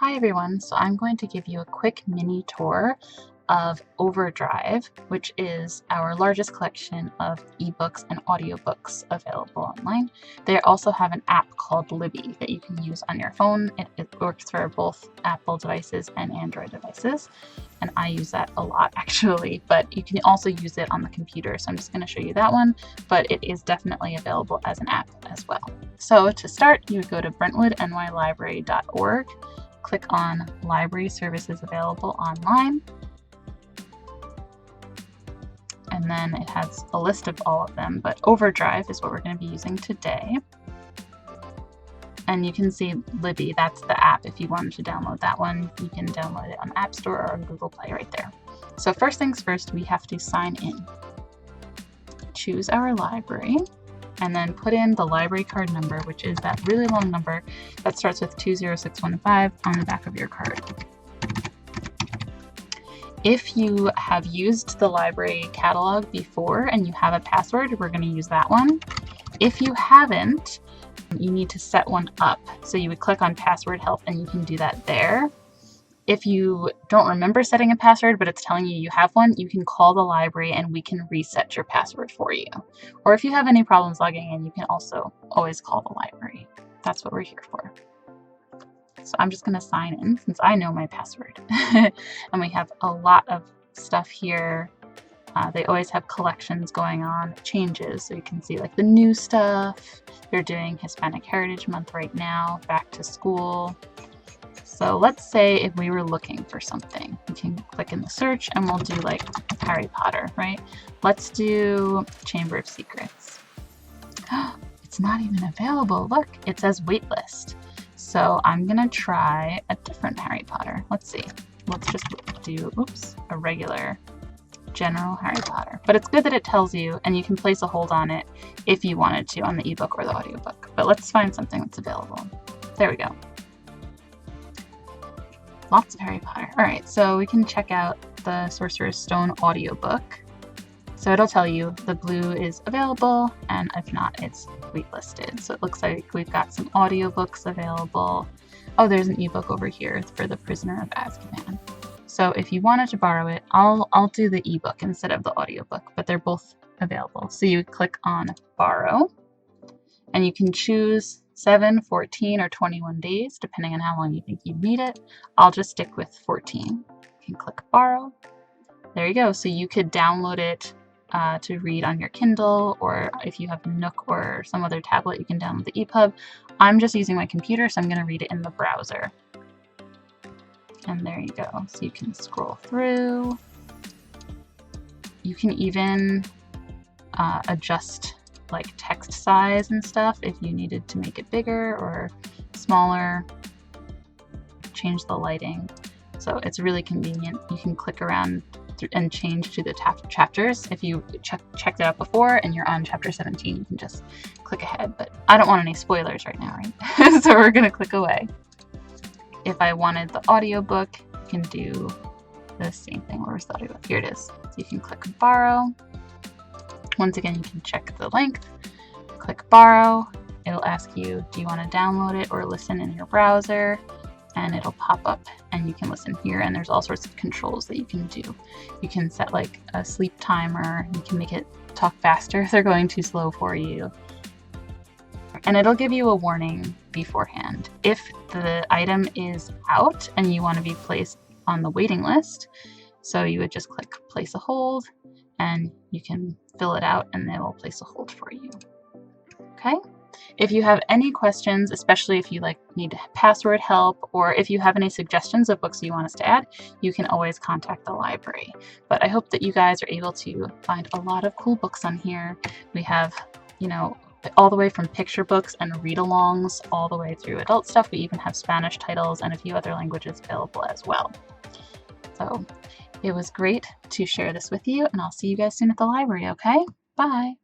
Hi everyone, so I'm going to give you a quick mini tour of OverDrive, which is our largest collection of ebooks and audiobooks available online. They also have an app called Libby that you can use on your phone. It works for both Apple devices and Android devices, and I use that a lot actually, but you can also use it on the computer, so I'm just going to show you that one, but it is definitely available as an app as well. So to start, you would go to brentwoodnylibrary.org, click on Library Services Available Online, and then it has a list of all of them, but OverDrive is what we're going to be using today. And you can see Libby, that's the app. If you wanted to download that one, you can download it on the App Store or on Google Play right there. So first things first, we have to sign in. Choose our library, and then put in the library card number, which is that really long number that starts with 20615 on the back of your card. If you have used the library catalog before and you have a password, we're going to use that one. If you haven't, you need to set one up. So you would click on password help and you can do that there. If you don't remember setting a password, but it's telling you you have one, you can call the library and we can reset your password for you. Or if you have any problems logging in, you can also always call the library. That's what we're here for. So I'm just going to sign in since I know my password. And we have a lot of stuff here. They always have collections going on, changes, so you can see like the new stuff. They're doing Hispanic Heritage Month right now, back to school. So let's say if we were looking for something, we can click in the search and we'll do like Harry Potter, right? Let's do Chamber of Secrets. It's not even available. Look, it says waitlist. So I'm gonna try a different Harry Potter. Let's see. Let's just do, a regular general Harry Potter. But it's good that it tells you, and you can place a hold on it if you wanted to on the ebook or the audiobook. But let's find something that's available. There we go. Lots of Harry Potter. All right, so we can check out the Sorcerer's Stone audiobook. So it'll tell you the blue is available, and if not, it's waitlisted. So it looks like we've got some audiobooks available. Oh, there's an ebook over here for The Prisoner of Azkaban. So if you wanted to borrow it, I'll do the ebook instead of the audiobook, but they're both available. So you would click on borrow, and you can choose 7, 14, or 21 days, depending on how long you think you need it. I'll just stick with 14. You can click borrow. There you go. So you could download it to read on your Kindle, or if you have Nook or some other tablet, you can download the EPUB. I'm just using my computer, so I'm going to read it in the browser. And there you go. So you can scroll through. You can even adjust like text size and stuff if you needed to make it bigger or smaller. Change the lighting. So it's really convenient. You can click around and change to the chapters. If you checked it out before and you're on chapter 17, you can just click ahead. But I don't want any spoilers right now, right? So we're going to click away. If I wanted the audiobook, you can do the same thing. Where's the audiobook? Here it is. So you can click borrow. Once again, you can check the length. Click borrow. It'll ask you, do you want to download it or listen in your browser? And it'll pop up and you can listen here, and there's all sorts of controls that you can do. You can set like a sleep timer, you can make it talk faster if they're going too slow for you. And it'll give you a warning beforehand. If the item is out and you want to be placed on the waiting list, so you would just click place a hold and you can fill it out and they will place a hold for you. Okay? If you have any questions, especially if you need password help, or if you have any suggestions of books you want us to add, you can always contact the library. But I hope that you guys are able to find a lot of cool books on here. We have, all the way from picture books and read-alongs all the way through adult stuff. We even have Spanish titles and a few other languages available as well. So it was great to share this with you, and I'll see you guys soon at the library, okay? Bye!